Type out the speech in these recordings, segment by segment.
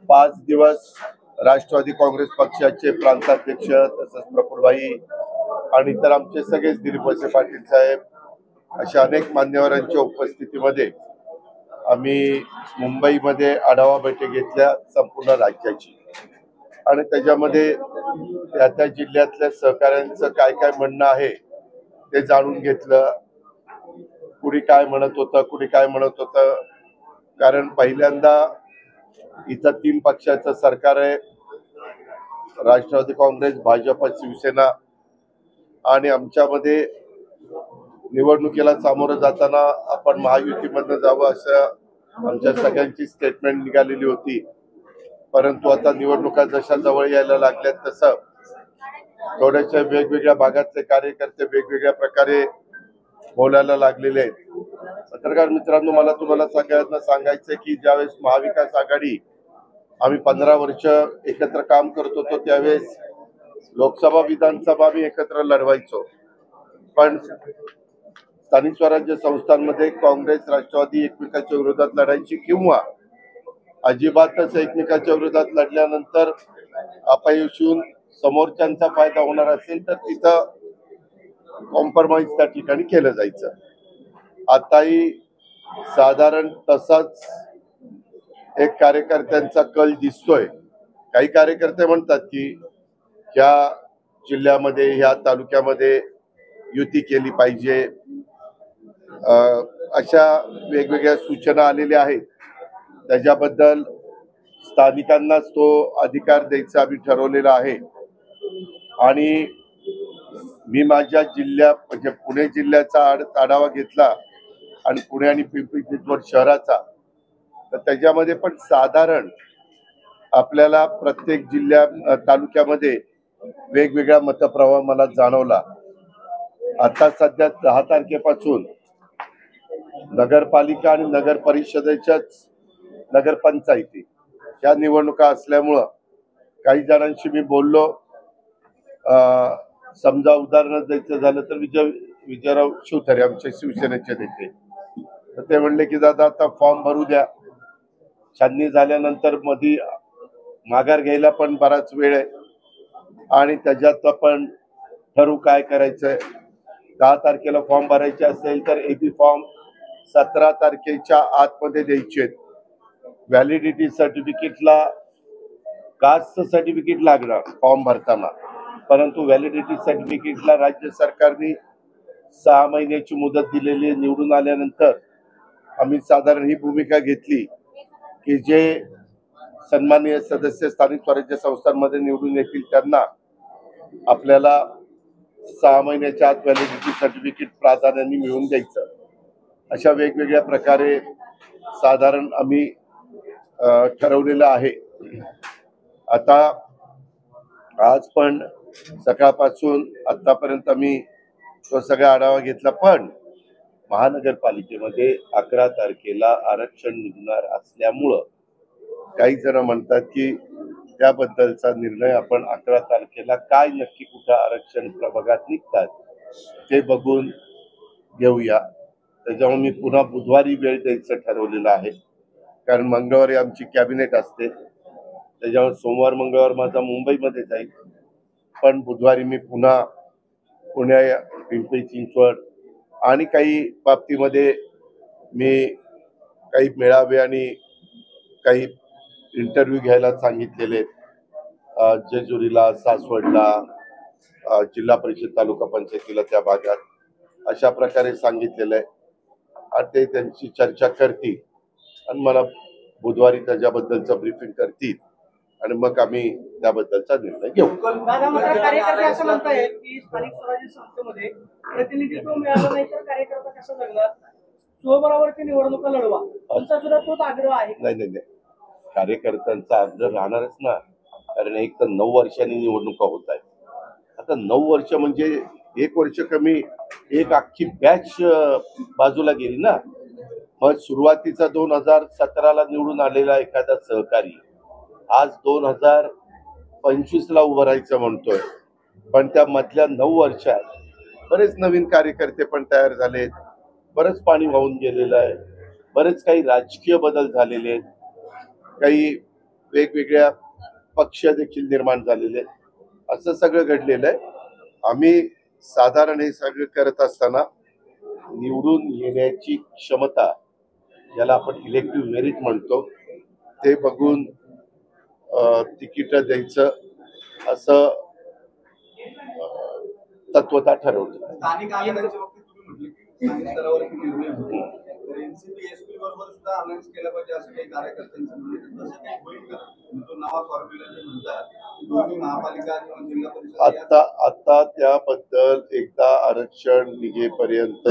5 दिवस राष्ट्रवादी काँग्रेस पक्षाचे प्रांताध्यक्ष तसंच प्रफुल्लभाई आणि इतर आमचे सगळेच दिलीप वळसे पाटील साहेब अशा अनेक मान्यवरांच्या उपस्थितीमध्ये आम्ही मुंबईमध्ये आढावा बैठक घेतल्या संपूर्ण राज्याची आणि त्याच्यामध्ये त्या त्या जिल्ह्यातल्या सहकाऱ्यांचं काय काय म्हणणं आहे ते जाणून घेतलं. कुणी काय म्हणत होतं, कुणी काय म्हणत होतं, कारण पहिल्यांदा इथं 3 पक्षाचं सरकार आहे, राष्ट्रवादी काँग्रेस, भाजप, शिवसेना आणि आमच्यामध्ये निवडणुकीला सामोरं जाताना आपण महायुतीमधनं जावं असं आमच्या सगळ्यांची स्टेटमेंट निघालेली होती. परंतु आता निवडणुका जशा जवळ यायला लागल्यात तसं थोड्याशा वेगवेगळ्या भागातले कार्यकर्ते वेगवेगळ्या प्रकारे बोलायला लागलेले आहेत. पत्रकार मित्रांनो, मला तुम्हाला सगळ्यांना सांगायचं की ज्यावेळेस महाविकास आघाडी आम्ही 15 वर्ष एकत्र काम करत होतो त्यावेळेस लोकसभा विधानसभा आम्ही एकत्र लढवायचो, पण स्थानिक स्वराज्य संस्थांमध्ये काँग्रेस राष्ट्रवादी एकमेकाच्या विरोधात लढायची किंवा अजिबातच एकमेकाच्या विरोधात लढल्यानंतर अपयश येऊन समोरच्यांचा फायदा होणार असेल तर तिथं कॉम्प्रोमाइज त्या ठिकाणी केलं जायचं. आताही साधारण तसाच एक कार्यकर्त्यांचा कल दिसतोय. काही कार्यकर्ते म्हणतात की ह्या जिल्ह्यामध्ये ह्या तालुक्यामध्ये युती केली पाहिजे, अशा वेगवेगळ्या सूचना आलेल्या आहेत. त्याच्याबद्दल स्थानिकांनाच तो अधिकार द्यायचा आम्ही ठरवलेला आहे आणि मी माझ्या म्हणजे पुणे जिल्ह्याचा आढावा घेतला आणि पुणे आणि पिंपरी चिंचवड शहराचा, तर त्याच्यामध्ये पण साधारण आपल्याला प्रत्येक तालुक्यामध्ये वेगवेगळा मतप्रवाह मला जाणवला. आता सध्या 10 तारखेपासून नगरपालिका आणि नगर परिषदेच्याच नगरपंचायती या निवडणुका असल्यामुळं काही जणांशी मी बोललो. समजा उदाहरण द्यायचं झालं तर विजयराव शिवथरे आमचे शिवसेनेचे नेते, तर ते म्हणले की दादा आता फॉर्म भरू द्या, छाननी झाल्यानंतर मध्ये माघार घ्यायला पण बराच वेळ आहे आणि त्याच्यात आपण ठरवू काय करायचंय. 10 तारखेला फॉर्म भरायचे असेल तर एबी फॉर्म 17 तारखेच्या आतमध्ये द्यायचे. व्हॅलिडिटी सर्टिफिकेटला कास्ट सर्टिफिकेट लागणार फॉर्म भरताना, परंतु व्हॅलिडिटी सर्टिफिकेटला राज्य सरकारने 6 महिन्याची मुदत दिलेली. निवडून आल्यानंतर आम्ही साधारण ही भूमिका घेतली की जे सन्माननीय सदस्य स्थानिक स्वराज्य संस्थांमध्ये निवडून येतील त्यांना आपल्याला 6 महिन्याच्या आत व्हॅलिडिटी सर्टिफिकेट प्राधान्याने मिळवून द्यायचं. अशा वेगवेगळ्या प्रकारे साधारण आम्ही ठरवलेलं आहे. आता आज पण सकाळपासून आतापर्यंत आम्ही तो सगळा आढावा घेतला, पण महानगरपालिकेमध्ये 11 तारखेला आरक्षण निघणार असल्यामुळं काही जण म्हणतात की त्याबद्दलचा निर्णय आपण 11 तारखेला काय नक्की कुठं आरक्षण प्रभागात निघतात ते बघून घेऊया. त्याच्यामुळे मी पुन्हा बुधवारी वेळ द्यायचं ठरवलेलं आहे, कारण मंगळवारी आमची कॅबिनेट असते. त्याच्यामुळे सोमवार मंगळवार माझा मुंबईमध्ये जाईल, पण बुधवारी मी पुन्हा पुणे, पिंपरी चिंचवड आणि काही बाबतीमध्ये मी काही मेळावे आणि काही इंटरव्ह्यू घ्यायला सांगितलेले आहेत. जेजुरीला, सासवडला, जिल्हा परिषद तालुका पंचायतीला त्या भागात अशा प्रकारे सांगितलेलं आहे आणि ते त्यांची चर्चा करतील आणि मला बुधवारी त्याच्याबद्दलचं ब्रीफिंग करतील आणि मग आम्ही त्याबद्दलचा निर्णय घेऊ. कार्यकर्ते असं म्हणतायत की स्थानिक स्वराज्य संस्थेमध्ये प्रतिनिधित्व मिळालं नाही तर कार्यकर्ता कसं जगणार, स्वबळावरती निवडणुका लढवा, तुमचा सुद्धा तोच आग्रह आहे? नाही, कार्यकर्त्यांचा आग्रह राहणारच ना, कारण एक तर 9 वर्षांनी निवडणुका होत आहेत. आता 9 वर्ष म्हणजे 1 वर्ष कमी, एक अख्खी बॅच बाजूला गेली ना. मग सुरुवातीचा 2017ला निवडून आलेला एखादा सहकारी आज 2025ला उभं राहायचं म्हणतोय, पण त्या मधल्या 9 वर्षात बरेच नवीन कार्यकर्ते पण तयार झालेत, बरंच पाणी वाहून गेलेलं आहे, बरेच काही राजकीय बदल झालेले आहेत, काही वेगवेगळ्या पक्ष देखील निर्माण झालेले आहेत. असं सगळं घडलेलं आहे. आम्ही साधारण हे सगळं करत असताना निवडून येण्याची क्षमता, ज्याला आपण इलेक्टिव्ह मेरिट म्हणतो, ते बघून तिकीट द्यायचं असं तत्वता ठरवलं. स्थानिक आयोगाच्या बाबतीत तुम्ही म्हटले की स्थानिक स्तरावर निर्णय होतो, तर एनसीपी एसपी बरोबर सुद्धा अनाउन्स केलं पाहिजे असं काही कार्यकर्त्यांचं म्हणणं आहे. तसं काही होईल का? तो नवा फॉर्म्युला जे म्हणतात दोन्ही महापालिका किंवा जिल्हा परिषद आता त्याबद्दल एकदा आरक्षण निघेपर्यंत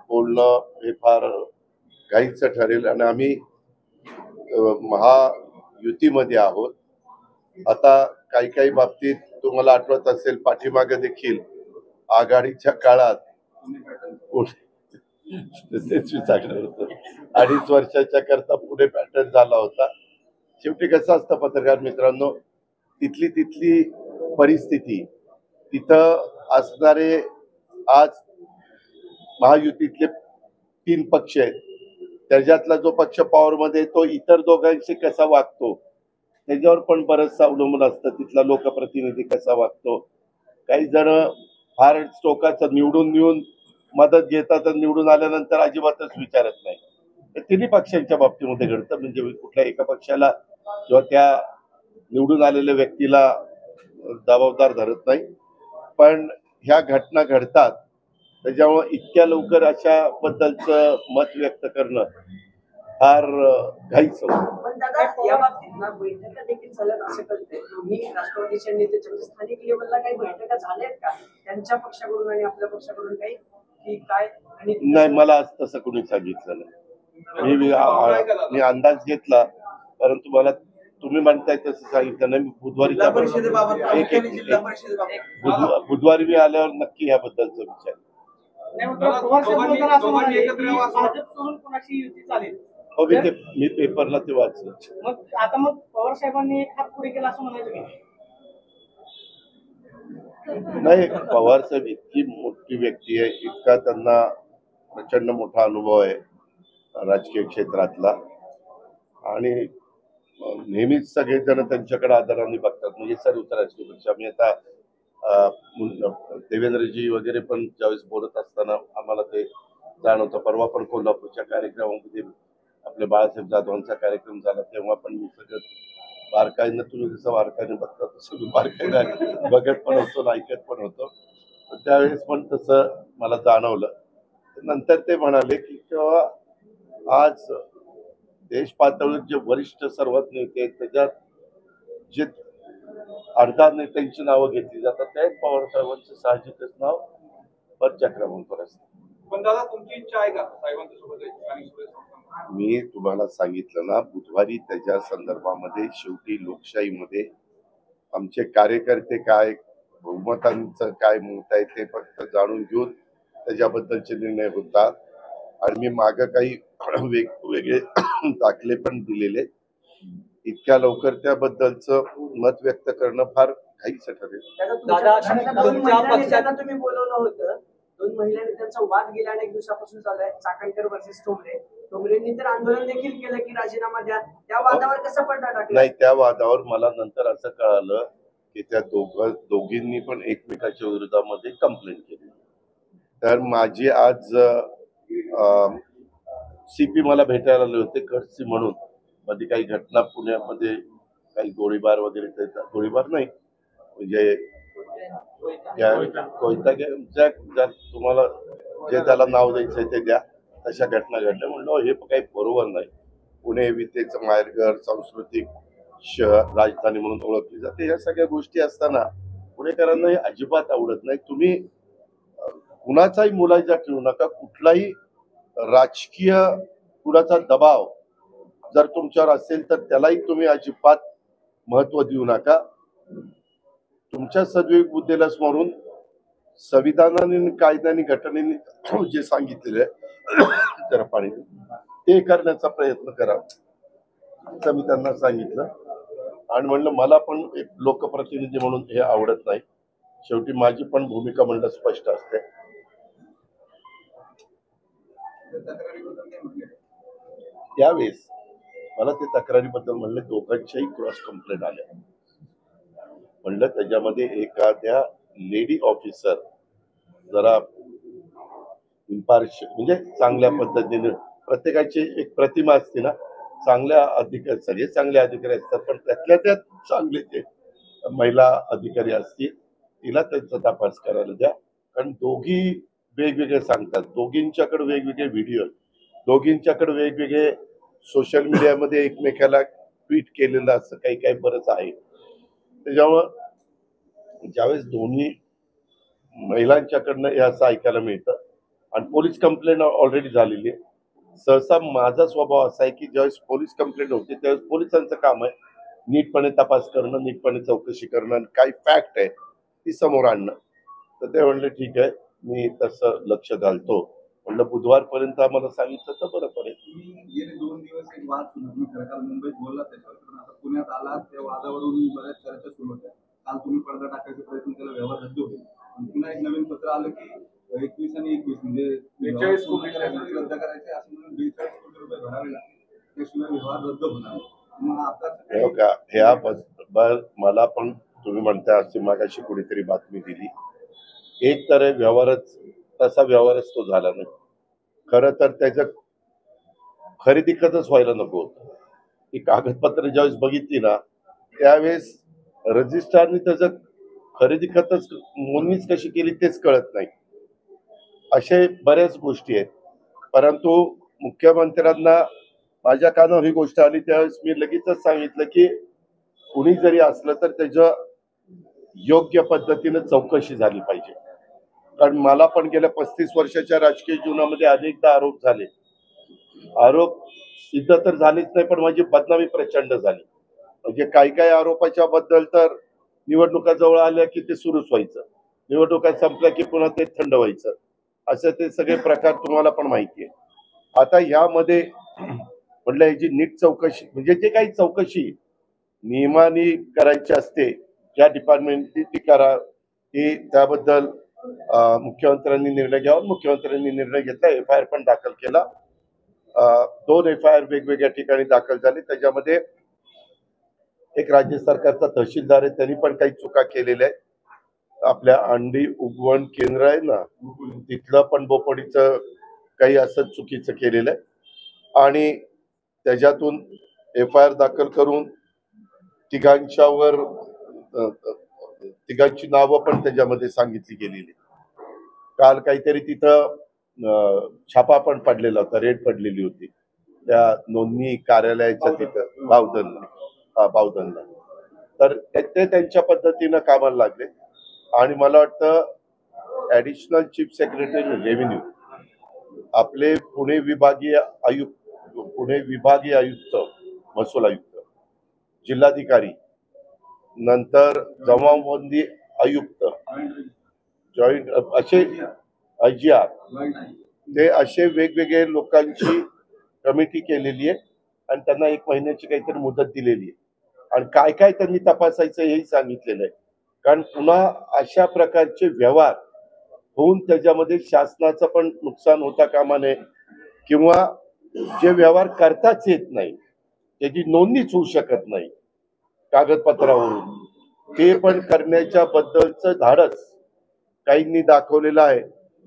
बोलणं हे फार घाईचं ठरेल. आणि आम्ही महायुतीमध्ये आहोत. आता काही बाबतीत तुम्हाला आठवत असेल, पाठीमागे देखील आघाडीच्या काळात तेच विचारलं होतं, 2.5 वर्षाच्या करता पुढे पॅटर्न झाला होता. शेवटी कसं असतं पत्रकार मित्रांनो, तिथली परिस्थिती, तिथं असणारे आज महायुतीतले 3 पक्ष आहेत, त्याच्यातला जो पक्ष पॉवरमध्ये तो इतर दोघांशी कसा वागतो त्याच्यावर पण बरंचसं अवलंबून असतं. तिथला लोकप्रतिनिधी कसा वागतो. काही जण फार टोकाचं निवडून येऊन मदत घेतात आणि निवडून आल्यानंतर अजिबातच विचारत नाही. तर तिन्ही पक्षांच्या बाबतीमध्ये घडतं. म्हणजे कुठल्या एका पक्षाला किंवा त्या निवडून आलेल्या व्यक्तीला जबाबदार धरत नाही. पण ह्या घटना घडतात, त्याच्यामुळे इतक्या लवकर अशा बद्दलचं मत व्यक्त करणं फार घाईचं होतं. पण दादा या बाबतीत ना बैठका देखील झाल्यात असं कळतंय. तुम्ही राष्ट्रवादीच्या नेत्याच्या स्थानिक लेवलला काही बैठका झाल्यात का त्यांच्या पक्षाकडून आणि आपल्या पक्षाकडून काही की काय? आणि नाही, मला आज तसं कोणी सांगितलं नाही. मी अंदाज घेतला, परंतु मला तुम्ही म्हणताय तसं सांगितलं नाही. मी बुधवारी मी आल्यावर नक्की ह्याबद्दलचा विचार. पवार साहेब बोलताना असं म्हणाले की भाजप सोडून कोणाची युती चालेल. हो, मी पेपरला ते वाचलं. मग पवार साहेबांनी एक हात पुढे केला असं म्हणायचं की नाही, पवार साहेब इतकी मोठी व्यक्ती आहे, इतका त्यांना प्रचंड मोठा अनुभव आहे राजकीय क्षेत्रातला, आणि नेहमीच सगळेजण त्यांच्याकडे आदराने बघतात. म्हणजे सर्वच राजकीय पक्ष. आम्ही आता देवेंद्रजी वगैरे पण ज्यावेळेस बोलत असताना आम्हाला ते जाणवतं. परवा पण कोल्हापूरच्या कार्यक्रमामध्ये आपले बाळासाहेब जाधवांचा कार्यक्रम झाला, तेव्हा पण मी सगळं बारकाईनं, तुम्ही जसं बारकाईने बघता तसं मी बारकाईनं बघत पण होतो, ऐकत पण होतो. त्यावेळेस पण तसं मला जाणवलं. नंतर ते म्हणाले की आज देश पातळीवर जे वरिष्ठ सर्वात नेते आहेत, त्याच्यात जे 18 नेत्यांची नावं घेतली जातात, त्या पवार साहेबांचं साहजिकच नाव वरच्या क्रमांकावर असतं. पण दादा तुमची इच्छा आहे का साहेबांच्या सोबत? मी तुम्हाला सांगितलं ना, बुधवारी त्याच्या संदर्भामध्ये शेवटी लोकशाहीमध्ये आमचे कार्यकर्ते काय, बहुमतांचं काय मत आहे ते फक्त जाणून घेऊन त्याच्याबद्दलचे निर्णय होतात. आणि मी मागं काही वेगवेगळे दाखले पण दिलेले. इतक्या लवकर त्याबद्दलचं मत व्यक्त करणं फार घाईचं ठरेल. तुम्ही बोलवलं होतं, 2 महिला नेत्यांचा वाद गेल्या अनेक दिवसापासून चालू आहे. चाकणकर वर्सेस टोंगरेंनी तर आंदोलन देखील केलं की राजीनामा द्या. त्या वादावर कसं पडला टाकला? नाही, त्या वादावर मला नंतर असं कळालं की त्या दोघींनी पण एकमेकाच्या विरोधामध्ये कंप्लेंट केली. तर माझी आज सीपी मला भेटायला आले होते, खडसी म्हणून. मध्ये काही घटना पुण्यामध्ये काही गोळीबार वगैरे, गोळीबार नाही म्हणजे तुम्हाला जे त्याला नाव द्यायचंय ते द्या, तशा घटना घडल्या. म्हणलं हे काही बरोबर नाही. पुणे विद्येचं माहेरघर, सांस्कृतिक शहर, राजधानी म्हणून ओळखली जाते. या सगळ्या गोष्टी असताना पुणेकरांना हे अजिबात आवडत नाही. तुम्ही कुणाचाही मुलाचा ठेवू नका, कुठलाही राजकीय कुणाचा दबाव जर तुमच्यावर असेल तर त्यालाही तुम्ही अजिबात महत्व देऊ नका. तुमच्या सद्विवेक बुद्धीला स्मरून संविधानाने, कायद्याने, घटनेने जे सांगितलेलं आहे जरा पाणी ते करण्याचा प्रयत्न करा, असं मी त्यांना सांगितलं. आणि म्हणलं मला पण एक लोकप्रतिनिधी म्हणून हे आवडत नाही. शेवटी माझी पण भूमिका म्हणलं स्पष्ट असते. त्यावेळेस मला ते तक्रारीबद्दल म्हणले दोघांच्याही क्रॉस कंप्लेंट आल्या. म्हणलं त्याच्यामध्ये एखाद्या लेडी ऑफिसर जरा इम्पार्शियल म्हणजे चांगल्या पद्धतीने, प्रत्येकाची एक प्रतिमा असते ना, चांगल्या अधिकारी, सगळे चांगले अधिकारी असतात पण त्यातल्या त्यात चांगले ते महिला अधिकारी असतील, तिला त्यांचा तपास करायला द्या. कारण दोघी वेगवेगळे सांगतात, दोघींच्याकडे वेगवेगळे व्हिडिओ, दोघींच्याकडे वेगवेगळे सोशल मीडियामध्ये एकमेकाला ट्विट केलेलं असं काही काही बरंच आहे. त्याच्यामुळं ज्यावेळेस दोन्ही महिलांच्याकडनं हे असं ऐकायला मिळतं आणि पोलीस कंप्लेंट ऑलरेडी झालेली आहे. सहसा माझा स्वभाव असा आहे की ज्यावेळेस पोलीस कंप्लेंट होते त्यावेळेस पोलिसांचं काम आहे नीटपणे तपास करणं, नीटपणे चौकशी करणं आणि काही फॅक्ट आहे ती समोर आणणं. तर ते म्हणले ठीक आहे, मी तसं लक्ष घालतो. म्हणलं बुधवारपर्यंत आम्हाला सांगितलं तर बरं पडेल. तुम्ही गेले 2 दिवस एक वाद सुरू तुम्ही खरं काल मुंबईत बोलला त्याच्यावर, पण आता पुण्यात आलात त्या वादावरून बऱ्याच चर्चा सुरू होत्या. काल तुम्ही पडदा टाकायचा प्रयत्न केला, व्यवहार रद्द होईल. पण पुन्हा एक नवीन पत्र आलं की 21 आणि 21 म्हणजे 42 कोटी रद्द करायचे असं म्हणून 42 कोटी रुपये भरावे लागतील, त्याशिवाय व्यवहार रद्द होणार. मग आता ह्या मला पण तुम्ही म्हणता अशी मागाशी कुणीतरी बातमी दिली. एक तर व्यवहारच तसा व्यवहारच तो झाला नाही. खरं तर त्याचं खरेदी खतच व्हायला नको होतं. ही कागदपत्र ज्यावेळेस बघितली ना त्यावेळेस रजिस्ट्रारने त्याचं खरेदी खतच नोंदणीच कशी केली तेच कळत नाही. असे बऱ्याच गोष्टी आहेत. परंतु मुख्यमंत्र्यांना माझ्या कानावर ही गोष्ट आली त्यावेळेस मी लगेचच सांगितलं की कुणी जरी असलं तर त्याच्या योग्य पद्धतीनं चौकशी झाली पाहिजे. कारण मला पण गेल्या 35 वर्षाच्या राजकीय जीवनामध्ये अनेकदा आरोप झाले. आरोप सिद्ध तर झालेच नाही पण माझी बदनामी प्रचंड झाली. म्हणजे काही काही आरोपाच्या बद्दल तर निवडणुका जवळ आल्या की ते सुरूच व्हायचं, निवडणुका संपल्या की पुन्हा ते थंड व्हायचं, असे ते सगळे प्रकार तुम्हाला पण माहिती आहे. आता ह्यामध्ये म्हटलं याची नीट चौकशी म्हणजे जे काही चौकशी नियमाने करायची असते ज्या डिपार्टमेंटची ती करा, ती त्याबद्दल मुख्यमंत्र्यांनी निर्णय घ्यावा. मुख्यमंत्र्यांनी निर्णय घेतला, FIR पण दाखल केला. 2 FIR वेगवेगळ्या ठिकाणी दाखल झाले. त्याच्यामध्ये एक राज्य सरकारचा तहसीलदार आहे, त्यांनी पण काही चुका केलेल्या आहेत. आपल्या अंडी उगवण केंद्र आहे ना तिथलं पण बोपडीचं काही असं चुकीचं केलेलं आहे आणि त्याच्यातून FIR दाखल करून तिघांची नावं पण त्याच्यामध्ये सांगितली गेलेली. काल काहीतरी तिथं छापा पण पडलेला होता, रेड पडलेली होती त्या नोंदणी कार्यालयाच्या तिथं बावधनला. तर ते त्यांच्या पद्धतीनं कामाला लागले आणि मला वाटतं ऍडिशनल चीफ सेक्रेटरी रेव्हेन्यू आपले पुणे विभागीय आयुक्त, महसूल आयुक्त, जिल्हाधिकारी, नंतर जमावबंदी आयुक्त, जॉईंट असे IGR, ते असे वेगवेगळे लोकांची कमिटी केलेली आहे आणि त्यांना 1 महिन्याची काहीतरी मुदत दिलेली आहे आणि काय काय त्यांनी तपासायचं हेही सांगितलेलं आहे. कारण पुन्हा अशा प्रकारचे व्यवहार होऊन त्याच्यामध्ये शासनाचं पण नुकसान होता कामा नये किंवा जे व्यवहार करताच येत नाही त्याची नोंदणीच होऊ शकत नाही कागदपत्रावरून, ते पण करण्याच्या बद्दलचं धाडस काहींनी दाखवलेलं आहे.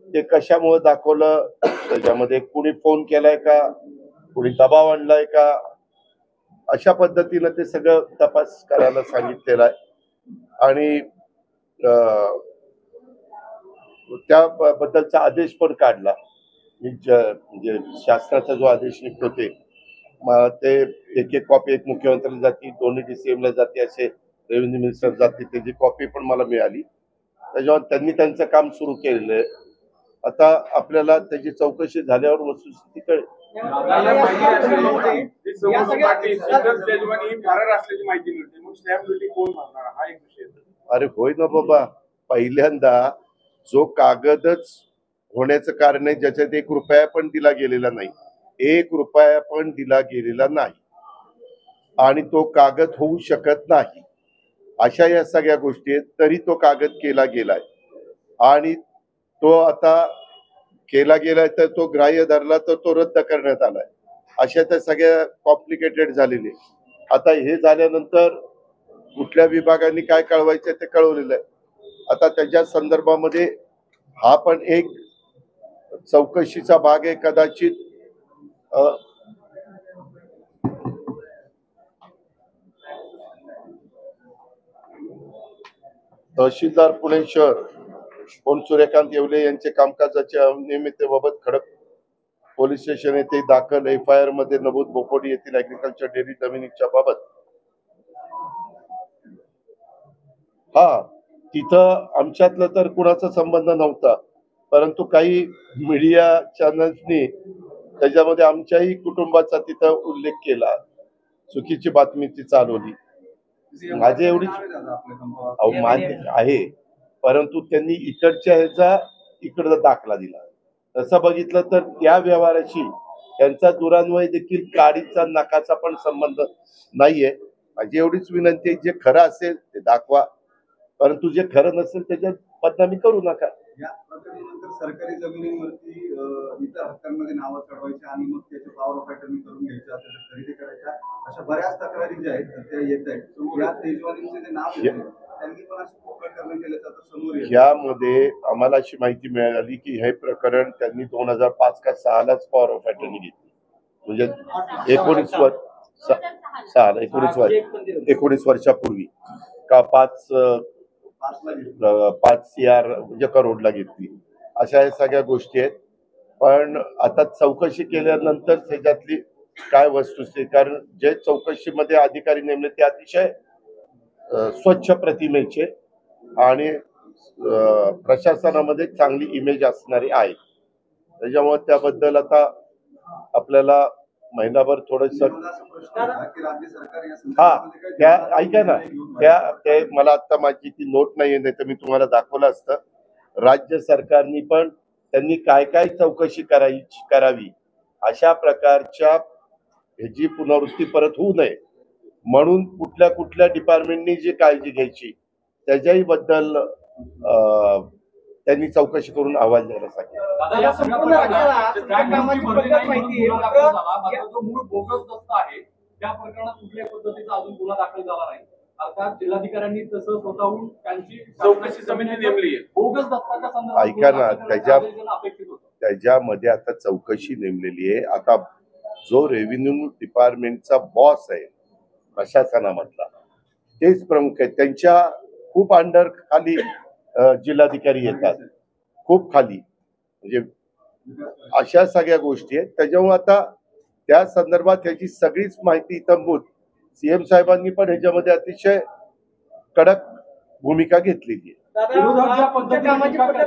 ते कशामुळे दाखवलं, त्याच्यामध्ये कुणी फोन केलाय का, कुणी दबाव आणलाय का, अशा पद्धतीनं ते सगळं तपास करायला सांगितलेलं आहे आणि त्याबद्दलचा आदेश पण काढला. म्हणजे शासनाचा जो आदेश निघतो ते एक कॉपी एक मुख्यमंत्र्याला जाती, दोन्ही DCM ला जाते, असे रेव्हेन्यू मिनिस्टर जाते, त्याची कॉपी पण मला मिळाली. त्याच्यावर त्यांनी त्यांचं काम सुरू केलेलं आहे. आता आपल्याला त्याची चौकशी झाल्यावर वस्तुस्थिती कळेल. अरे होय ना बाबा, पहिल्यांदा जो कागदच होण्याचं कारण आहे ज्याच्यात 1 रुपया पण दिला गेलेला नाही, 1 रुपया पण दिला गेलेला नाही आणि तो कागद होऊ शकत नाही, अशा या सगळ्या गोष्टी आहेत. तरी तो कागद केला गेलाय आणि तो आता केला गेलाय तर तो ग्राह्य धरला तर तो रद्द करण्यात आलाय. अशा त्या सगळ्या कॉम्प्लिकेटेड झालेले. आता हे झाल्यानंतर कुठल्या विभागाने काय कळवायचं ते कळवलेलं आहे. आता त्याच्या संदर्भामध्ये हा पण एक चौकशीचा भाग आहे. कदाचित तहसीलदार पुणे शहर कोण सूर्यकांत येवले यांचे कामकाजाच्या अनियमिततेबाबत खडक पोलीस स्टेशन येथे दाखल FIR मध्ये नमूद बोपोडी येथील ऍग्रिकल्चर डेअरी जमिनीच्या बाबत हा तिथं आमच्यातलं तर कुणाचा संबंध नव्हता, परंतु काही मीडिया चॅनल्सनी त्याच्यामध्ये आमच्याही कुटुंबाचा तिथं उल्लेख केला, चुकीची बातमी ती चालवली. माझे एवढी मान्य आहे, परंतु त्यांनी इकडच्या ह्याचा इकडचा दाखला दिला. तसं बघितलं तर त्या व्यवहाराशी त्यांचा दुरान्वय देखील काडीचा नाकाचा पण संबंध नाहीये. माझी एवढीच विनंती आहे, जे खरं असेल ते दाखवा, परंतु जे खरं नसेल त्याच्यात बदनामी करू नका. या प्रकरणानंतर सरकारी जमिनीवरती इतर हक्कांमध्ये नावं चढवायची आणि मग त्याचे पॉवर ऑफ अटर्नी करून घ्यायच्या, त्याच्या खरेदी करायच्या, अशा बऱ्याच तक्रारी ज्या आहेत त्या येत आहेत. या तेजवानीचे जे नाव आहे त्यांनी पण असे खूप प्रकरण केल्याचं आता समोर येतं. यामध्ये आम्हाला अशी माहिती मिळाली की हे प्रकरण त्यांनी 2005 का 6लाच पॉवर ऑफ अटर्नी घेतली, म्हणजे 19 वर्षापूर्वी का 5 CR म्हणजे करोडला घेतली. अशा या सगळ्या गोष्टी आहेत. पण आता चौकशी केल्यानंतर त्याच्यातली काय वस्तुस्थिती, कारण जे चौकशीमध्ये अधिकारी नेमले ते अतिशय स्वच्छ प्रतिमेचे आणि प्रशासनामध्ये चांगली इमेज असणारी आहे. त्याच्यामुळे त्याबद्दल आता आपल्याला महिनाभर थोडस त्या ऐका ना, त्या मला आता माझी ती नोट नाहीये, नाही तर मी तुम्हाला दाखवलं असतं. राज्य सरकारनी पण त्यांनी काय काय चौकशी करावी अशा प्रकारच्या ह्याची पुनरावृत्ती परत होऊ नये म्हणून कुठल्या कुठल्या डिपार्टमेंटनी जी काळजी घ्यायची त्याच्याही बद्दल त्यांनी चौकशी करून अहवाल द्यायला सांगितलं. त्या प्रकरणात कुठल्याही पद्धतीचा अजून गुन्हा दाखल झाला नाही. अर्थात जिल्हाधिकाऱ्यांनी तसं स्वतःहून त्यांची चौकशी समिती नेमली आहे. बोगस दस्ताच्या संदर्भात ऐका ना, त्याच्यामध्ये आता चौकशी नेमलेली आहे. आता जो रेव्हेन्यू डिपार्टमेंटचा बॉस आहे प्रशासनामधला तेच प्रमुख आहे. त्यांच्या खूप अंडर खाली जिल्हाधिकारी येतात, खूप खाली, म्हणजे अशा सगळ्या गोष्टी आहेत. त्याच्यामुळे आता त्या संदर्भात ह्याची सगळीच माहिती इत्थंभूत CM साहेबांनी पण ह्याच्यामध्ये अतिशय कडक भूमिका घेतलेली आहे. कामाची पद्धत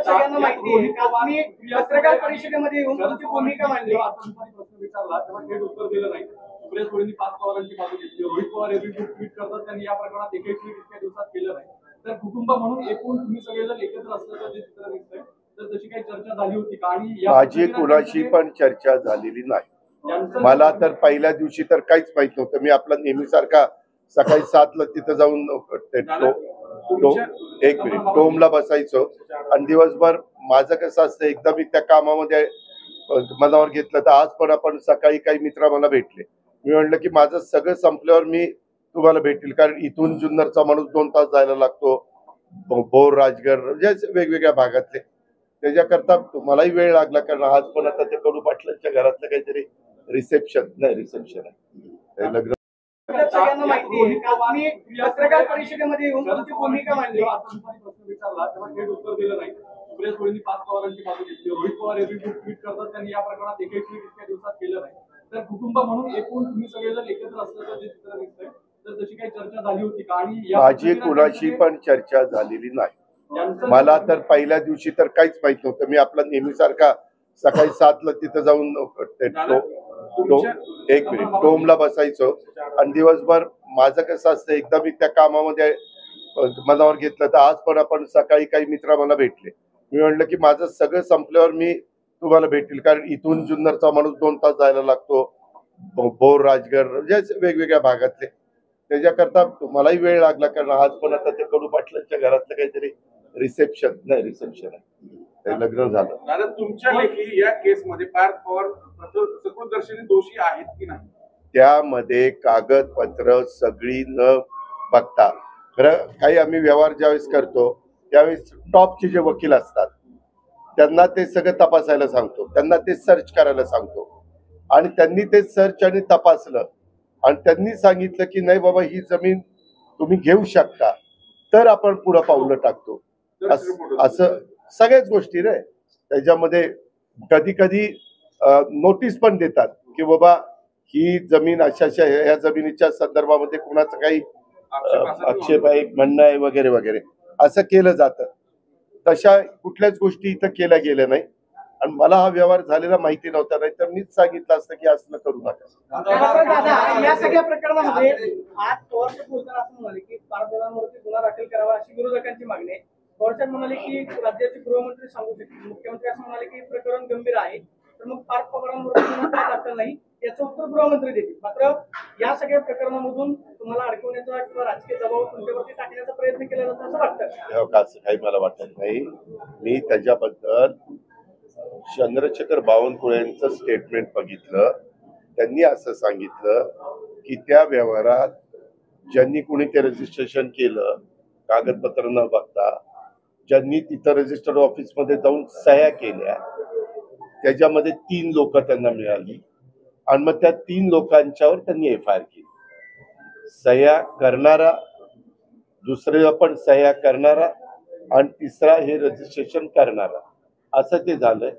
सगळ्यांना माहिती आहे. तुम्ही पत्रकार परिषदेमध्ये येऊन तुमची भूमिका मांडली, प्रश्न विचारला तेव्हा थेट उत्तर दिलं नाही. सुप्रिया सुळेंनी 5 पवारांची बाजू घेतली. रोहित पवार एरवी ट्विट करतात, त्यांनी या प्रकरणात एकही ट्विट इतक्या दिवसात केलं नाही. तर कुटुंब म्हणून एकूण तुम्ही सगळेजण एकत्र असल्याचं जे चित्र दिसतंय, तर तशी काही चर्चा झाली होती का? आणि माझी कुणाशी पण चर्चा झालेली नाही. मला तर पहिल्या दिवशी तर काहीच माहित नव्हतं. मी आपला नेहमीसारखा सकाळी 7ला तिथं जाऊन एक मिनिट डोमला बसायचो आणि दिवसभर माझं कसं असतं, एकदा मी त्या कामामध्ये मनावर घेतलं तर आज पण आपण सकाळी काही मित्र मला भेटले. मी म्हटलं की माझं सगळं संपल्यावर मी तुम्हाला भेटेल, कारण इथून जुन्नरचा माणूस 2 तास जायला लागतो, भोर राजगड म्हणजे वेगवेगळ्या भागातले. त्याच्याकरता मलाही वेळ लागला, कारण आज पण आता ते कडू पाटलांच्या घरातलं काहीतरी रिसेप्शन आहे लग्न. सगळ्यांना माहिती आहे. तुम्ही पत्रकार परिषदेमध्ये येऊन तुमची भूमिका मांडली, प्रश्न विचारला तेव्हा थेट उत्तर दिलं नाही. सुप्रिया सुळेंनी 5 पवारांची बाजू घेतली. रोहित पवार एरवी ट्विट करतात, त्यांनी या प्रकरणात एकही ट्विट इतक्या दिवसात केलं नाही. तर कुटुंब म्हणून एकूण तुम्ही सगळेजण एकत्र असल्याचं जे चित्र दिसतंय, तर तशी काही चर्चा झाली होती का? आणि माझी कुणाशी पण चर्चा झालेली नाही. मला तर पहिल्या दिवशी तर काहीच माहित नव्हतं. मी आपला नेहमीसारखा सकाळी 7ला तिथं जाऊन एक मिनिट डोमला बसायचो आणि दिवसभर माझं कसं असतं, एकदा मी त्या कामामध्ये मनावर घेतलं तर आज पण आपण सकाळी काही मित्र मला भेटले. मी म्हटलं की माझं सगळं संपल्यावर मी तुम्हाला भेटेल, कारण इथून जुन्नरचा माणूस 2 तास जायला लागतो, भोर राजगड म्हणजे वेगवेगळ्या भागातले. त्याच्याकरता मलाही वेळ लागला, कारण आज पण आता ते कडू पाटलांच्या घरातलं काहीतरी रिसेप्शन आहे ते लग्न झालं. दादा तुमच्या लेखी या केसमध्ये पार्थ पवार सकृतदर्शनी दोषी आहेत की नाही? त्यामध्ये कागदपत्र सगळी न बघता, खरं काही आम्ही व्यवहार ज्यावेळेस करतो त्यावेळेस टॉपचे जे वकील असतात त्यांना ते सगळं तपासायला सांगतो, त्यांना ते सर्च करायला सांगतो, आणि त्यांनी ते सर्च आणि तपासलं आणि त्यांनी सांगितलं की नाही बाबा ही जमीन तुम्ही घेऊ शकता, तर आपण पुढं पावलं टाकतो. असं सगळ्याच गोष्टी रे त्याच्यामध्ये. कधी कधी नोटीस पण देतात की बाबा ही जमीन अशा या जमिनीच्या संदर्भामध्ये कुणाचं काही आक्षेप आहे, म्हणणं आहे वगैरे वगैरे असं केलं जातं. तशा कुठल्याच गोष्टी इथं केल्या गेल्या नाही आणि मला हा व्यवहार झालेला माहिती नव्हता, नाही तर मीच सांगितलं असतं की असं करू नका. दादा या सगळ्या प्रकरणामध्ये आज पवार बोलताना असं म्हणाले की पारदर्शकांवरती गुन्हा दाखल करावा अशी विरोधकांची मागणी आहे. पवार म्हणाले की राज्याचे गृहमंत्री सांगू शकतील, मुख्यमंत्री असं म्हणाले की प्रकरण गंभीर आहे, तर मग पार्थ पवारांवरती गुन्हा का दाखल नाही याचं उत्तर गृहमंत्री देतील. मात्र या सगळ्या प्रकरणामधून तुम्हाला अडकवण्याचा किंवा राजकीय दबाव तुमच्यावरती टाकण्याचा प्रयत्न केला जातो असं वाटतं? असं काही मला वाटत नाही. मी त्याच्याबद्दल चंद्रशेखर बावनकुळे यांचं स्टेटमेंट बघितलं. त्यांनी असं सांगितलं की त्या व्यवहारात ज्यांनी कोणी ते रजिस्ट्रेशन केलं कागदपत्र न बघता, ज्यांनी तिथं रजिस्टर ऑफिसमध्ये जाऊन सह्या केल्या, त्याच्यामध्ये 3 लोक त्यांना मिळाली आणि मग त्या 3 लोकांच्यावर त्यांनी FIR केली. सह्या करणारा, दुसरे पण सह्या करणारा आणि तिसरा हे रजिस्ट्रेशन करणारा, असं ते झालंय.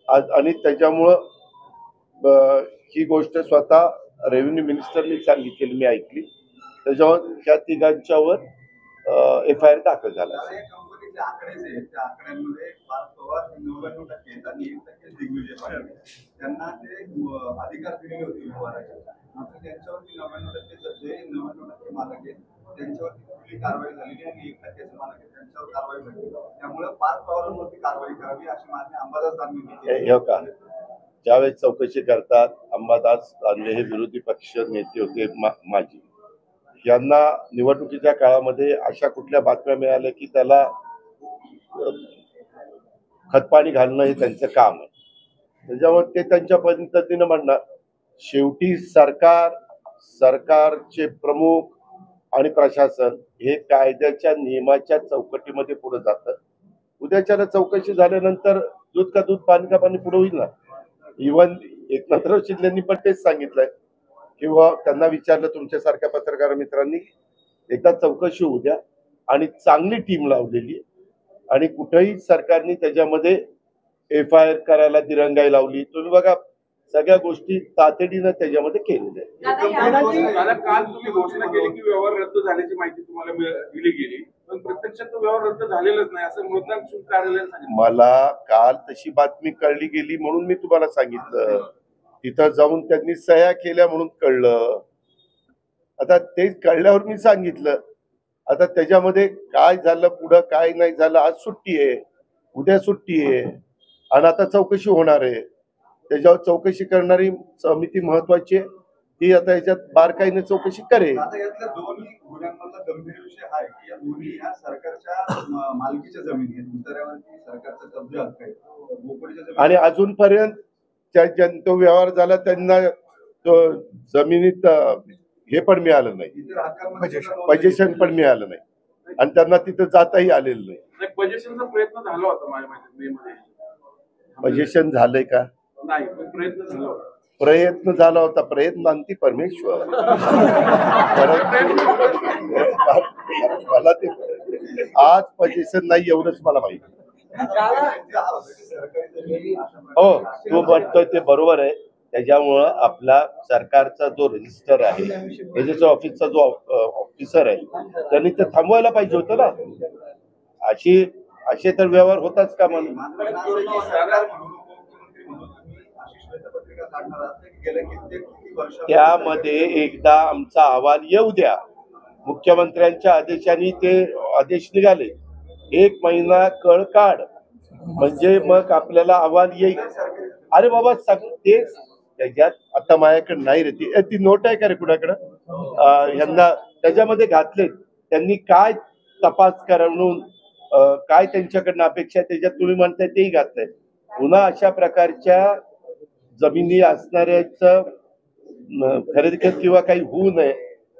आणि त्याच्यामुळं ही गोष्ट स्वतः रेव्हेन्यू मिनिस्टरनी सांगितलेली मी ऐकली. त्याच्यावर ह्या 3घांच्यावर FIR दाखल झाला. कंपनीचे आकडे जे आहेत त्या आकड्यांमध्ये पार्थ पवार 99% आणि 1% दिग्विजय पाटील त्यांना ते अधिकार दिलेले होते व्यवहाराचे. मात्र त्यांच्यावरती 99% जे 99% मालक आहेत त्यांच्यावरती कुठली कारवाई झालेली आणि 1% मालक आहेत त्यांच्यावर कारवाई झाली. त्यामुळे पार्थ पवारांवरती कारवाई करावी अशी मागणी अंबादास दानवेंनी केली. हे का ज्यावेळेस चौकशी करतात, अंबादास दानवे हे विरोधी पक्ष नेते होते माजी, यांना निवडणुकीच्या काळामध्ये अशा कुठल्या बातम्या मिळाल्या की त्याला खतपाणी घालणं हे त्यांचं काम आहे. त्याच्यावर ते त्यांच्या पद्धतीनं म्हणणार. शेवटी सरकारचे प्रमुख आणि प्रशासन हे कायद्याच्या नियमाच्या चौकटीमध्ये पुढे जातं. उद्याच्याला चौकशी झाल्यानंतर दूध का दूध पाणी का पाणी पुढे होईल ना. इव्हन एकनाथराव शिंदेंनी पण तेच सांगितलंय किंवा त्यांना विचारलं तुमच्यासारख्या पत्रकार मित्रांनी, एकदा चौकशी होऊ द्या, आणि चांगली टीम लावलेली आणि कुठेही सरकारने त्याच्यामध्ये FIR करायला दिरंगाई लावली. तुम्ही बघा सगळ्या गोष्टी तातडीनं त्याच्यामध्ये केलेल्या आहेत. दादा काल तुम्ही घोषणा केली की व्यवहार रद्द झाल्याची माहिती तुम्हाला दिली गेली, पण प्रत्यक्षात तो व्यवहार रद्द झालेलाच नाही असं मतदान शुल्क कार्यालयाने सांगितलं. मला काल तशी बातमी कळली गेली म्हणून मी तुम्हाला सांगितलं. तिथं जाऊन त्यांनी सह्या केल्या म्हणून कळलं. आता ते कळल्यावर मी सांगितलं. आता त्याच्यामध्ये काय झालं पुढं काय नाही झालं, आज सुट्टी आहे, उद्या सुट्टी आहे आणि आता चौकशी होणार आहे. त्याच्यावर चौकशी करणारी समिती महत्वाची आहे, ती आता याच्यात बारकाईने चौकशी करेल. आता यातल्या दोन्ही गुन्ह्यांमधला गंभीर विषय हा आहे की या दोन्ही ह्या सरकारच्या मालकीच्या जमिनी आहेत, उतार्यावरती सरकारचा कब्जा हक्क आहे, बोकडीच्या जमिनी. आणि अजूनपर्यंत तो व्यवहार झाला त्यांना जमिनीत हे पण मिळालं नाही, पजेशन पण मिळालं नाही आणि त्यांना तिथं जाताही आलेलं नाही. पजेशनचा प्रयत्न झाला होता माझ्या माहिती मे मध्ये. पजेशन झालंय का? नाही, पण प्रयत्न झाला होता. प्रयत्न झाला होता, प्रयत्नांती परमेश्वर. मला ते आज पजेशन नाही एवढंच मला माहिती. हो, तू म्हणतोय ते बरोबर आहे. त्याच्यामुळं आपला सरकारचा जो रजिस्टर आहे, रजिस्टर ऑफिसचा जो ऑफिसर आहे, त्यांनी ते थांबवायला पाहिजे होतं ना. असे तर व्यवहार होताच का म्हणून. त्यामध्ये एकदा आमचा अहवाल येऊ द्या. मुख्यमंत्र्यांच्या आदेशाने ते आदेश निघाले, 1 महिना कळ काढ म्हणजे मग आपल्याला अहवाल येईल. अरे बाबा तेच त्याच्यात आता माझ्याकडे नाही रे ती नोट आहे का रे कुणाकडं, ह्यांना त्याच्यामध्ये घातले. त्यांनी काय तपास करून काय त्यांच्याकडनं अपेक्षा आहे त्याच्यात तुम्ही म्हणताय तेही घातलंय. पुन्हा अशा प्रकारच्या जमिनी असणाऱ्याचं खरेदी किंवा काही होऊ नये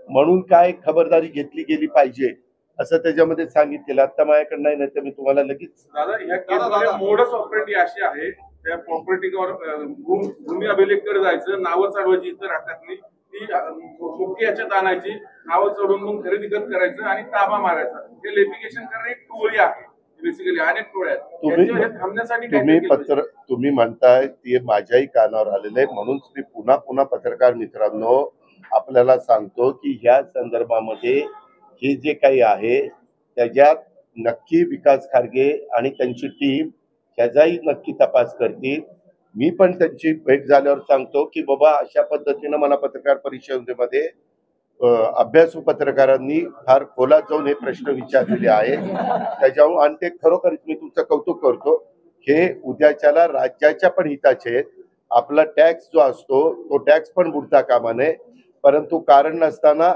म्हणून काय खबरदारी घेतली गेली पाहिजे असं त्याच्यामध्ये सांगितलेलं. आता माझ्याकडे नाही तर मी तुम्हाला लगेच. दादा ह्या केसमध्ये मोडस ऑपरेटी अशी आहे, त्या प्रॉपर्टीवर भूमी अभिलेखकडे जायचं, नावं चढवायची इतर हातातली, ती मुख्य याच्यात आणायची, नावं चढवून मग खरेदी करायचं आणि ताबा मारायचा. हे लिटिगेशन करणे एक टोळी आहे बेसिकली, अनेक टोळ्या आहेत. थांबण्यासाठी तुम्ही म्हणताय ते माझ्याही कानावर आलेलं आहे. म्हणून मी पुन्हा पत्रकार मित्रांनो आपल्याला सांगतो की ह्या संदर्भामध्ये हे जे काही आहे त्याच्यात नक्की विकास खारगे आणि त्यांची टीम ह्याचाही नक्की तपास करतील. मी पण त्यांची भेट झाल्यावर सांगतो की बाबा अशा पद्धतीनं मला पत्रकार परिषदेमध्ये अभ्यासू पत्रकारांनी फार खोलात जाऊन हे प्रश्न विचारलेले आहेत त्याच्यावर, आणि ते खरोखरच मी तुमचं कौतुक करतो. हे उद्याच्याला राज्याच्या पण हिताचे आहेत. आपला टॅक्स जो असतो तो टॅक्स पण बुडता कामा नये, परंतु कारण नसताना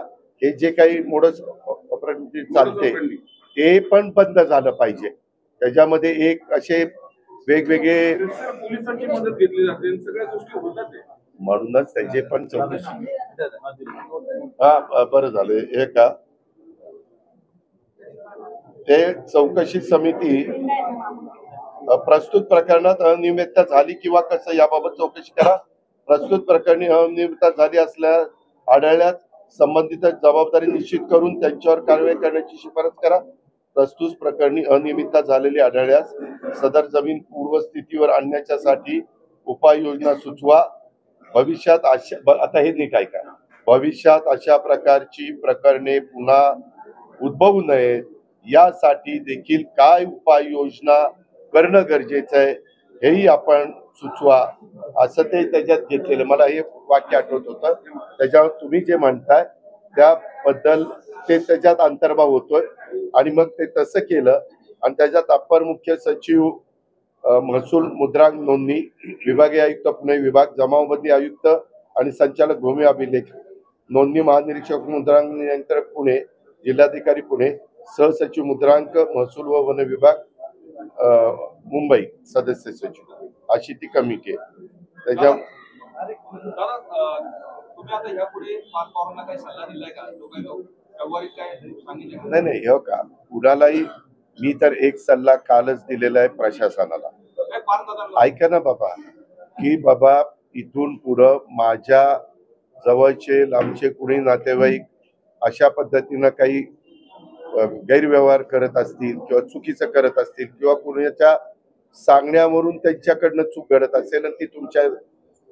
हे जे काही मोडस ऑपरेटी चालते ते पण बंद झालं पाहिजे. त्याच्यामध्ये एक असे वेगवेगळे पोलिसांची मदत घेतली जाते, सगळ्या गोष्टी होतात. म्हणूनच त्याचे पण चौकशी. हा बरं झालं हे का ते चौकशी समिती प्रस्तुत प्रकरणात अनियमितता झाली किंवा कसं याबाबत चौकशी करा. प्रस्तुत प्रकरणी अनियमितता झाली असल्यास आढळल्यास संबंधित जबाबदारी निश्चित करून त्यांच्यावर कारवाई करण्याची शिफारस करा. प्रस्तुत प्रकरणी अनियमितता झालेली आढळल्यास सदर जमीन पूर्वस्थितीवर आणण्यासाठी उपाययोजना सुचवा. भविष्यात आता हे नीट ऐका, भविष्यात अशा प्रकारची प्रकरणे पुन्हा उद्भवू नयेत यासाठी देखील काय उपाययोजना करणं गरजेचं आहे हेही आपण सुचवा असं ते त्याच्यात घेतलेलं. मला हे वाक्य आठवत होतं. त्याच्यावर तुम्ही जे म्हणताय त्याबद्दल ते त्याच्यात अंतर्भाव होतोय आणि मग ते तसं केलं आणि त्याच्यात अप्पर मुख्य सचिव महसूल मुद्रांक नोंदणी विभागीय आयुक्त पुणे विभाग, जमावबंदी आयुक्त आणि संचालक भूमी अभिलेख नोंदणी महानिरीक्षक मुद्रांक नियंत्रक पुणे, जिल्हाधिकारी पुणे, सहसचिव मुद्रांक महसूल व वन विभाग मुंबई, सदस्य सचिव अशी ती कमिटी आहे. त्याच्या तुम्ही आता यापुढे महापौरांना काही सल्ला दिलाय का? व्यावहारिक काय सांगितलं? नाही हो का, कुणालाही मी तर एक सल्ला कालच दिलेला आहे प्रशासनाला. ऐका ना बाबा, की बाबा इथून पुढं माझ्या जवळचे लांबचे कुणी नातेवाईक अशा पद्धतीनं काही गैरव्यवहार करत असतील किंवा चुकीचं करत असतील किंवा कुणाच्या सांगण्यावरून त्यांच्याकडनं चूक घडत असेल आणि ती तुमच्या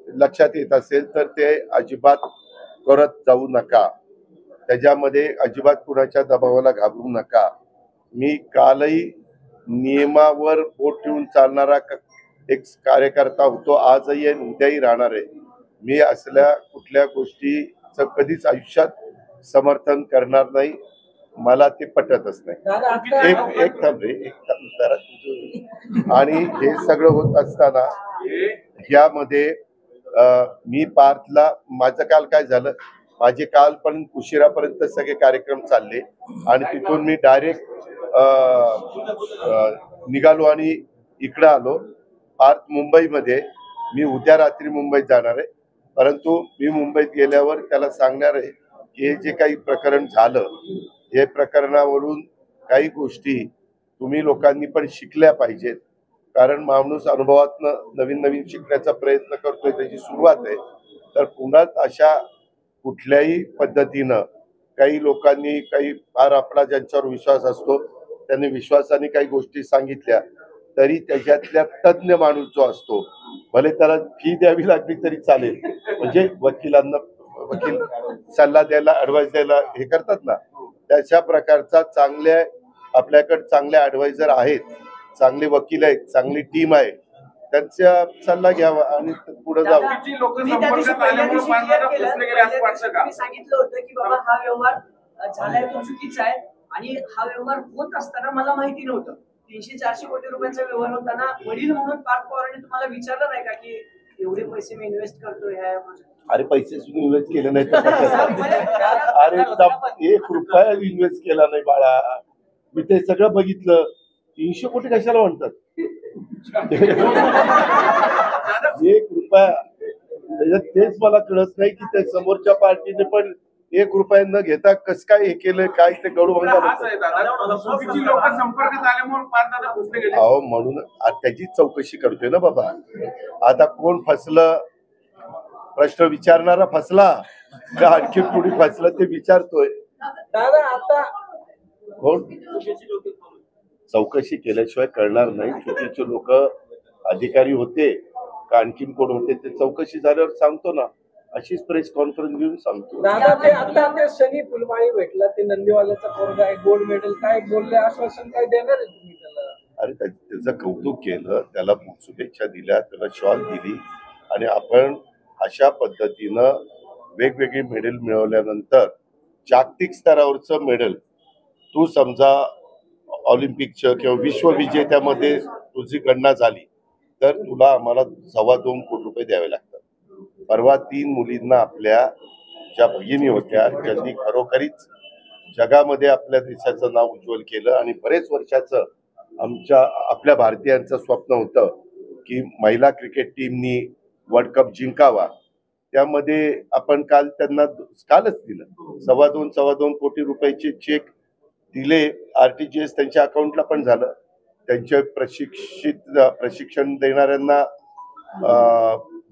लक्षात येत असेल तर ते अजिबात करत जाऊ नका. त्याच्यामध्ये अजिबात कुणाच्या दबावाला घाबरू नका. मी कालही नियमावर बोट ठेवून चालणारा एक कार्यकर्ता होतो, आजही आहे, उद्याही राहणार आहे. मी असल्या कुठल्या गोष्टीचं कधीच आयुष्यात समर्थन करणार नाही. मला ते पटतच नाही. एक थांब जरा. आणि हे सगळं होत असताना यामध्ये मी पार्थला माझं काल काय झालं, माझे काल पण उशिरापर्यंत सगळे कार्यक्रम चालले आणि तिथून मी डायरेक्ट निघालो आणि इकडं आलो. पार्थ मुंबईमध्ये, मी उद्या रात्री मुंबईत जाणार आहे. परंतु मी मुंबईत गेल्यावर त्याला सांगणार आहे की हे जे काही प्रकरण झालं, हे प्रकरणावरून काही गोष्टी तुम्ही लोकांनी पण शिकल्या पाहिजेत. कारण माणूस अनुभवातनं नवीन नवीन शिकण्याचा प्रयत्न करतोय, त्याची सुरुवात आहे. तर पुन्हा अशा कुठल्याही पद्धतीनं काही लोकांनी काही फार आपला ज्यांच्यावर विश्वास असतो त्यांनी विश्वासाने काही गोष्टी सांगितल्या तरी त्याच्यातल्या तज्ञ माणूस जो असतो, भले त्याला फी द्यावी लागली तरी चालेल, म्हणजे वकील सल्ला द्यायला, ऍडवाइस द्यायला हे करतात ना, त्याच्या प्रकारचा चांगल्या आपल्याकडे चांगले ऍडवायझर आहेत, चांगले वकील आहेत, चांगली टीम आहे, त्यांचा सल्ला घ्यावा आणि पुढे जावं. सांगितलं होतं की बाबा हा व्यवहार झालाय तो चुकीचा आहे आणि हा व्यवहार होत असताना मला माहिती नव्हतं. 300-400 कोटी रुपयांचा व्यवहार होताना वडील म्हणून पार्थ पवारांनी तुम्हाला विचारलं नाही का की एवढे पैसे मी इन्व्हेस्ट करतोय ह्या? अरे पैसे सुद्धा इन्व्हेस्ट केले नाही. अरे 1 रुपया इन्व्हेस्ट केला नाही बाळा. मी ते सगळं बघितलं. 300 कोटी कशाला म्हणतात? 1 रुपया त्याच्यात तेच मला कळत नाही की त्या समोरच्या पार्टीने पण 1 रुपया न घेता कसं काय हे केलंय, काय ते गडू हाच आहे दादा, चुकीची लोक संपर्कात आल्यामुळे पाच दादा घुसले गेले. अहो म्हणून त्याची चौकशी करतोय ना बाबा. आता कोण फसलं, प्रश्न विचारणारा फसला का आणखी कोणी फसलं ते विचारतोय. दादा आता कोण चौकशी केल्याशिवाय कळणार नाही. चुकीचे लोक अधिकारी होते का आणखीन कोण होते ते चौकशी झाल्यावर सांगतो ना. अशीच प्रेस कॉन्फरन्स घेऊन सांगतो. दादा ते आता ते शनी फुलमाळी भेटला, ते नंदीवाल्याचा पोरगा आहे, गोल्ड मेडल, काय बोलले, आश्वासन काय देणार आहे तुम्ही त्याला? अरे त्याचं कौतुक केलं, त्याला शुभेच्छा दिल्या, त्याला शॉल दिली आणि आपण अशा पद्धतीनं वेगवेगळी मेडल मिळवल्यानंतर जागतिक स्तरावरचं मेडल तू समजा ऑलिम्पिकचं किंवा विश्वविजेत्यामध्ये तुझी गणना झाली तर तुला आम्हाला 2.25 कोटी रुपये द्यावे लागतात. परवा 3 मुलींना आपल्या ज्या भगिनी होत्या ज्यांनी खरोखरीच जगामध्ये आपल्या देशाचं नाव उज्ज्वल केलं आणि बरेच वर्षाचं आपल्या भारतीयांचं स्वप्न होतं की महिला क्रिकेट टीमनी वर्ल्ड कप जिंकावा. त्यामध्ये आपण कालच दिलं 2.25 कोटी रुपयाचे चेक दिले. RTGS त्यांच्या अकाउंटला पण झालं. त्यांच्या प्रशिक्षण देणाऱ्यांना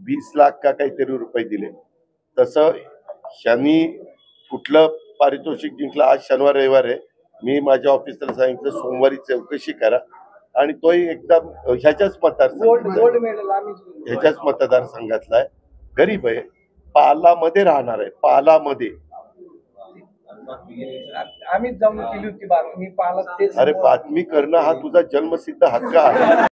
20 लाख का काहीतरी रुपये दिले. तसं यांनी कुठलं पारितोषिक जिंकलं. आज शनिवार रविवार आहे. मी माझ्या ऑफिसला सांगितलं सोमवारी चौकशी करा आणि तोही एकदम ह्याच्याच मतदारसंघातला आहे. गरीब आहे, पालामध्ये राहणार आहे, पालामध्ये. आम्ही जाऊन केली होती बातमी, पाला तेच. अरे बातमी करणं हा तुझा जन्मसिद्ध हक्क आहे.